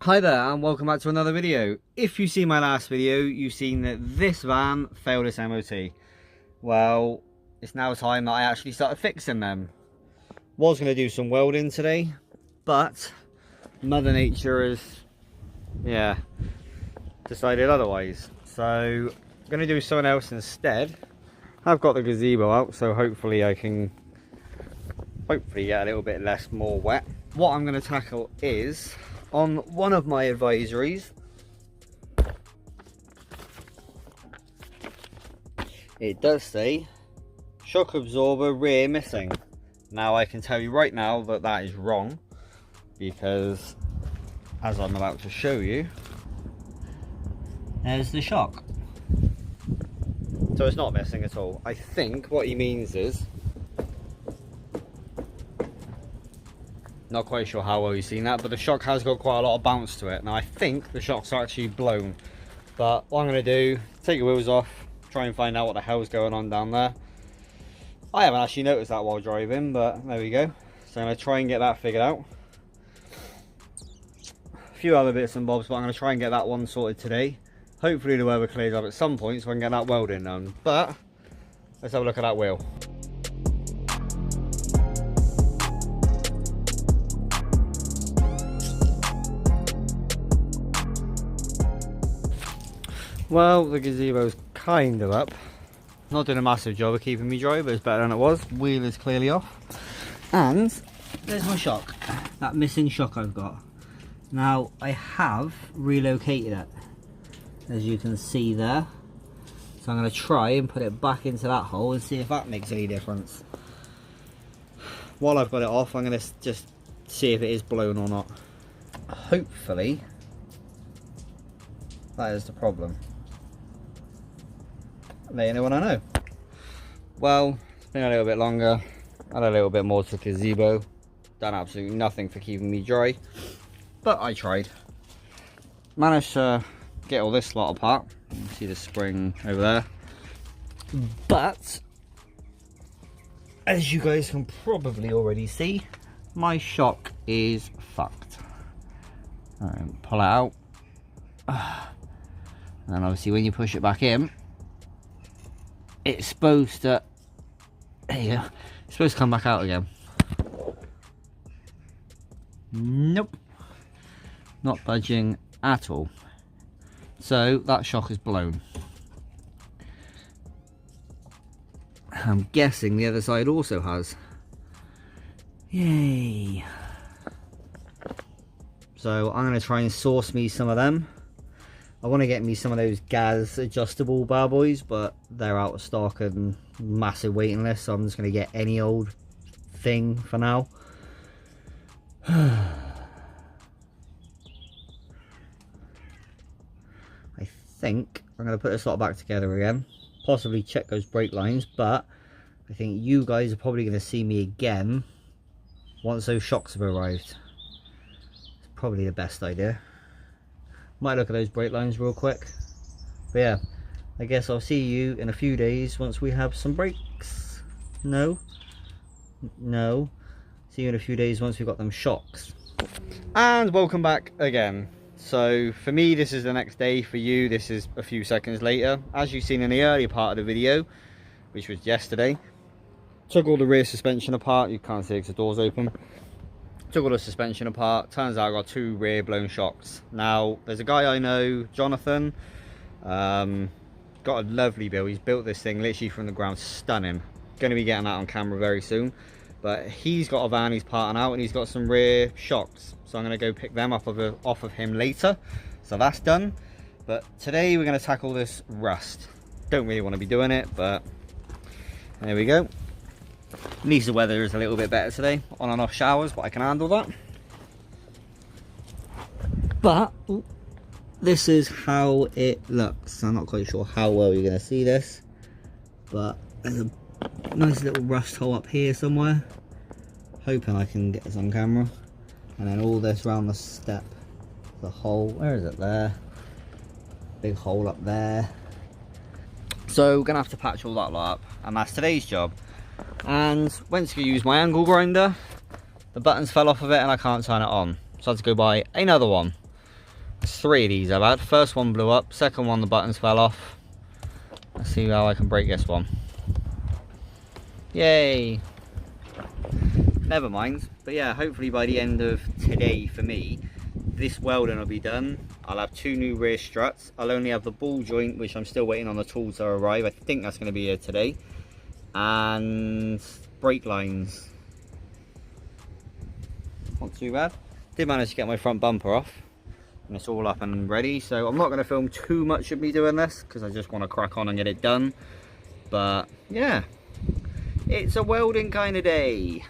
Hi there and welcome back to another video. If you see my last video, you've seen that this van failed its MOT. Well, it's now time that I actually started fixing them. Was going to do some welding today, but Mother Nature has, decided otherwise. So, I'm going to do something else instead. I've got the gazebo out, so hopefully I can get a little bit more wet. What I'm going to tackle is, on one of my advisories, it does say shock absorber rear missing. Now I can tell you right now that that is wrong, because as I'm about to show you, there's the shock. So it's not missing at all. I think what he means is, not quite sure how well you've seen that, but the shock has got quite a lot of bounce to it. Now I think the shock's actually blown, but what I'm going to do, take the wheels off, try and find out what the hell's going on down there. I haven't actually noticed that while driving, but there we go. So I'm going to try and get that figured out. A few other bits and bobs, but I'm going to try and get that one sorted today. Hopefully the weather clears up at some point so I can get that welding done. But let's have a look at that wheel. Well, the gazebo's kind of up. Not doing a massive job of keeping me dry, but it's better than it was. Wheel is clearly off. And there's my shock. That missing shock I've got. Now, I have relocated it, as you can see there. So I'm going to try and put it back into that hole and see if that makes any difference. While I've got it off, I'm going to just see if it is blown or not. Hopefully, that is the problem. Let you know when I know. Well, it's been a little bit longer, had a little bit more to the gazebo, done absolutely nothing for keeping me dry, but I tried. Managed to get all this lot apart. You can see the spring over there, but as you guys can probably already see, my shock is fucked. Pull it out, and obviously when you push it back in, it's supposed to, there you go, it's supposed to come back out again. Nope, not budging at all. So that shock is blown. I'm guessing the other side also has. Yay. So I'm going to try and source me some of them. I want to get me some of those gas adjustable bad boys, but they're out of stock and massive waiting list, so I'm just going to get any old thing for now. I think I'm going to put this lot back together again, possibly check those brake lines, but I think you guys are probably going to see me again once those shocks have arrived. It's probably the best idea. Might look at those brake lines real quick, but yeah, I guess I'll see you in a few days once we have some brakes. No, see you in a few days once we've got them shocks. And welcome back again. So for me this is the next day, for you this is a few seconds later. As you've seen in the earlier part of the video, which was yesterday, took all the rear suspension apart. You can't see because the door's open. Took all the suspension apart. Turns out I got two rear blown shocks. Now there's a guy I know, Jonathan, got a lovely build. He's built this thing literally from the ground, stunning. Going to be getting that on camera very soon, but he's got a van he's parting out and he's got some rear shocks, so I'm going to go pick them up off of him later. So that's done, but today we're going to tackle this rust. Don't really want to be doing it, but there we go. At least the weather is a little bit better today, on and off showers, but I can handle that. But this is how it looks. I'm not quite sure how well you're going to see this, but there's a nice little rust hole up here somewhere. Hoping I can get this on camera. And then all this round the step, the hole, where is it? There, big hole up there. So we're going to have to patch all that lot up, and that's today's job. And went to use my angle grinder, the buttons fell off of it and I can't turn it on, so I had to go buy another one. There's 3 of these I've had. First one blew up, second one the buttons fell off. Let's see how I can break this one. Yay! Never mind. But yeah, hopefully by the end of today for me, this welding will be done. I'll have 2 new rear struts. I'll only have the ball joint, which I'm still waiting on the tools to arrive. I think that's going to be here today. And brake lines. Not too bad. Did manage to get my front bumper off. And it's all up and ready. So I'm not going to film too much of me doing this, because I just want to crack on and get it done. But yeah, it's a welding kind of day.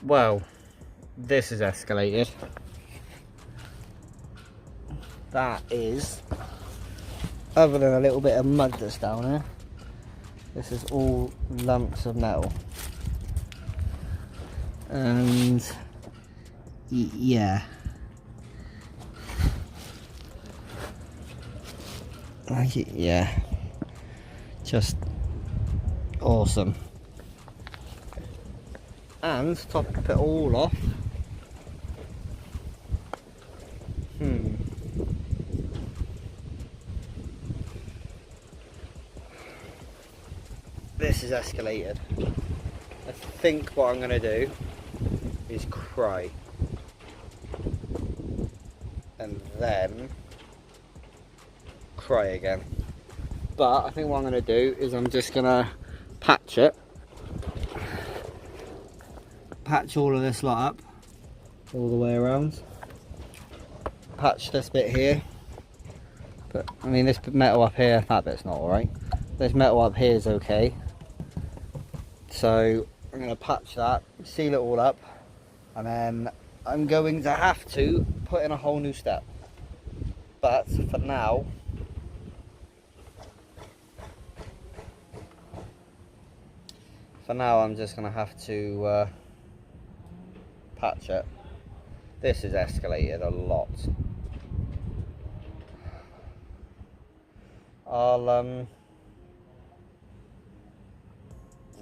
Well, this is escalated. That is, other than a little bit of mud that's down here, this is all lumps of metal. And yeah, yeah, just awesome. And to top it all off, this is escalated. I think what I'm going to do is cry, and then cry again. But I think what I'm going to do is I'm just going to patch it. Patch all of this lot up all the way around. Patch this bit here. But I mean, this metal up here, that bit's not alright. This metal up here is okay. So I'm going to patch that, seal it all up, and then I'm going to have to put in a whole new step. But for now, I'm just going to have to patch it. This has escalated a lot.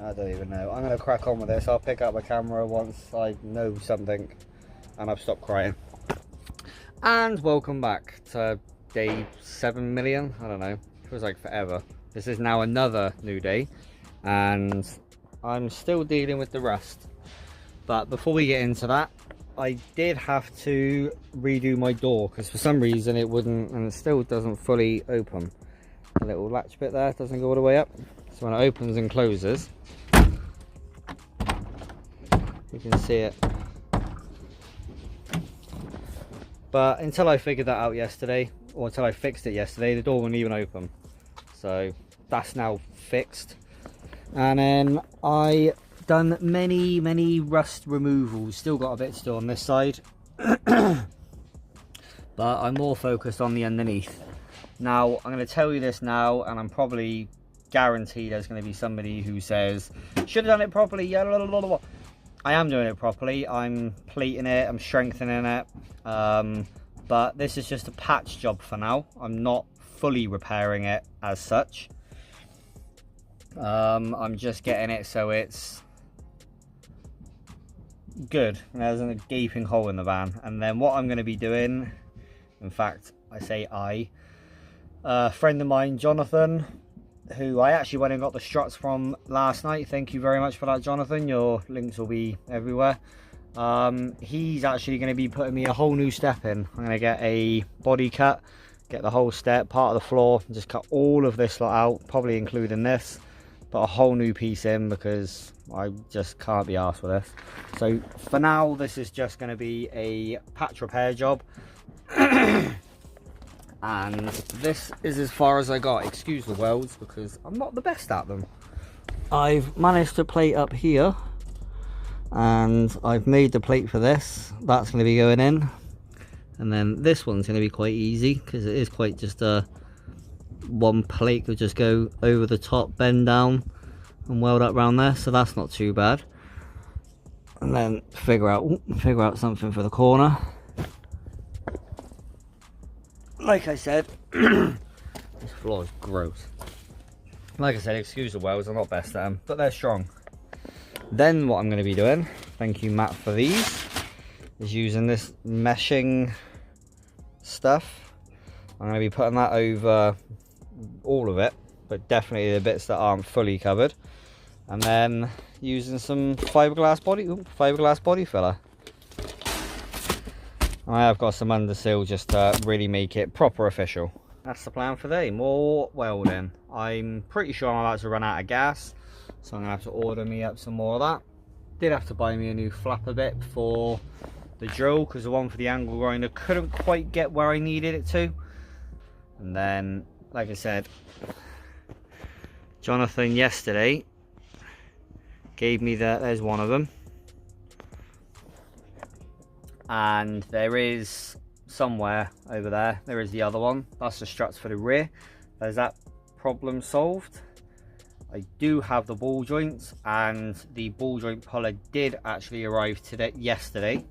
I don't even know. I'm going to crack on with this. I'll pick up my camera once I know something and I've stopped crying. And welcome back to day 7 million. I don't know. Feels like forever. This is now another new day, and I'm still dealing with the rust. But before we get into that, I did have to redo my door because for some reason it wouldn't, and it still doesn't fully open. The little latch bit there doesn't go all the way up. So when it opens and closes, you can see it. But until I figured that out yesterday, or until I fixed it yesterday, the door wouldn't even open. So that's now fixed. And then I done many rust removals. Still got a bit to do on this side. But I'm more focused on the underneath. Now, I'm going to tell you this now, and I'm probably guaranteed there's going to be somebody who says, should have done it properly. Yeah, blah, blah, blah. I am doing it properly. I'm plating it, I'm strengthening it. But this is just a patch job for now. I'm not fully repairing it as such. I'm just getting it so it's good. There's a gaping hole in the van. And then what I'm going to be doing, in fact, I say a friend of mine, Jonathan, who I actually went and got the struts from last night. Thank you very much for that, Jonathan. Your links will be everywhere. He's actually going to be putting me a whole new step in. I'm going to get a body cut, get the whole step, part of the floor, and just cut all of this lot out, probably including this, put a whole new piece in because I just can't be arsed with this. So for now, this is just going to be a patch repair job. And this is as far as I got. Excuse the welds because I'm not the best at them. I've managed to plate up here, and I've made the plate for this. That's going to be going in, and then this one's going to be quite easy because it is quite just a one plate could just go over the top, bend down and weld up around there, so that's not too bad. And then figure out something for the corner. Like I said, this floor is gross. Like I said, excuse the welds, I'm not best at them, but they're strong. Then what I'm going to be doing, thank you Matt for these, is using this meshing stuff. I'm going to be putting that over all of it, but definitely the bits that aren't fully covered, and then using some fiberglass body filler. I have got some underseal just to really make it proper official. That's the plan for today. More welding. I'm pretty sure I'm about to run out of gas, so I'm gonna have to order me up some more of that. Did have to buy me a new flapper bit for the drill, because the one for the angle grinder couldn't quite get where I needed it to. And then, like I said, Jonathan yesterday gave me there's one of them, and there is somewhere over there is the other one. That's the struts for the rear. There's that problem solved. I do have the ball joints, and the ball joint puller did actually arrive yesterday,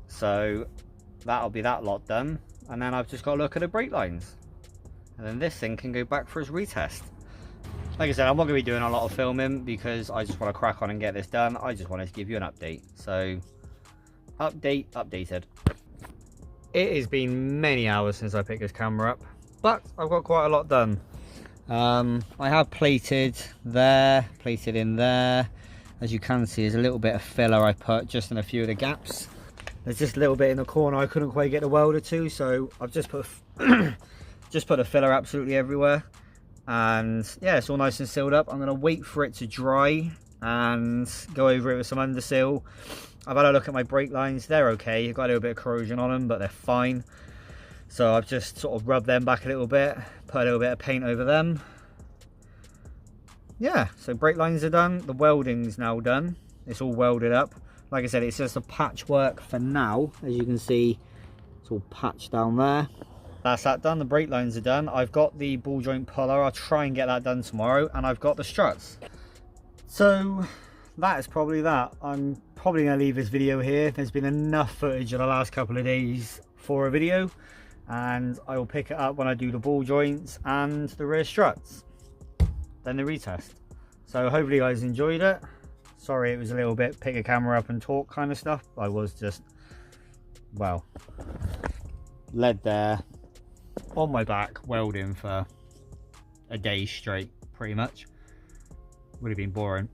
so that'll be that lot done. And then I've just got to look at the brake lines, and then this thing can go back for its retest. Like I said, I'm not going to be doing a lot of filming because I just want to crack on and get this done. I just wanted to give you an update. So updated. It has been many hours since I picked this camera up, but I've got quite a lot done. I have plated there, plated in there. As you can see, there's a little bit of filler I put just in a few of the gaps. There's just a little bit in the corner I couldn't quite get the welder to, so I've just put a filler absolutely everywhere. And yeah, it's all nice and sealed up. I'm going to wait for it to dry and go over it with some underseal. I've had a look at my brake lines. They're okay. I've got a little bit of corrosion on them, but they're fine. So I've just sort of rubbed them back a little bit, put a little bit of paint over them. Yeah, so brake lines are done. The welding's now done. It's all welded up. Like I said, it's just a patchwork for now. As you can see, it's all patched down there. That's that done. The brake lines are done. I've got the ball joint puller. I'll try and get that done tomorrow. And I've got the struts. So that is probably that. I'm probably going to leave this video here. There's been enough footage in the last couple of days for a video, and I will pick it up when I do the ball joints and the rear struts, then the retest. So hopefully you guys enjoyed it. Sorry it was a little bit pick a camera up and talk kind of stuff. I was just, well, led there on my back welding for a day straight, pretty much. Would have been boring.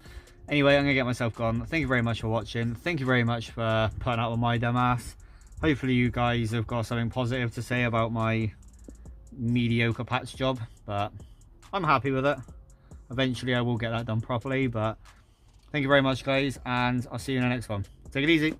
Anyway, I'm gonna get myself gone. Thank you very much for watching. Thank you very much for putting up with my dumb ass. Hopefully you guys have got something positive to say about my mediocre patch job, but I'm happy with it. Eventually I will get that done properly, but thank you very much guys, and I'll see you in the next one. Take it easy.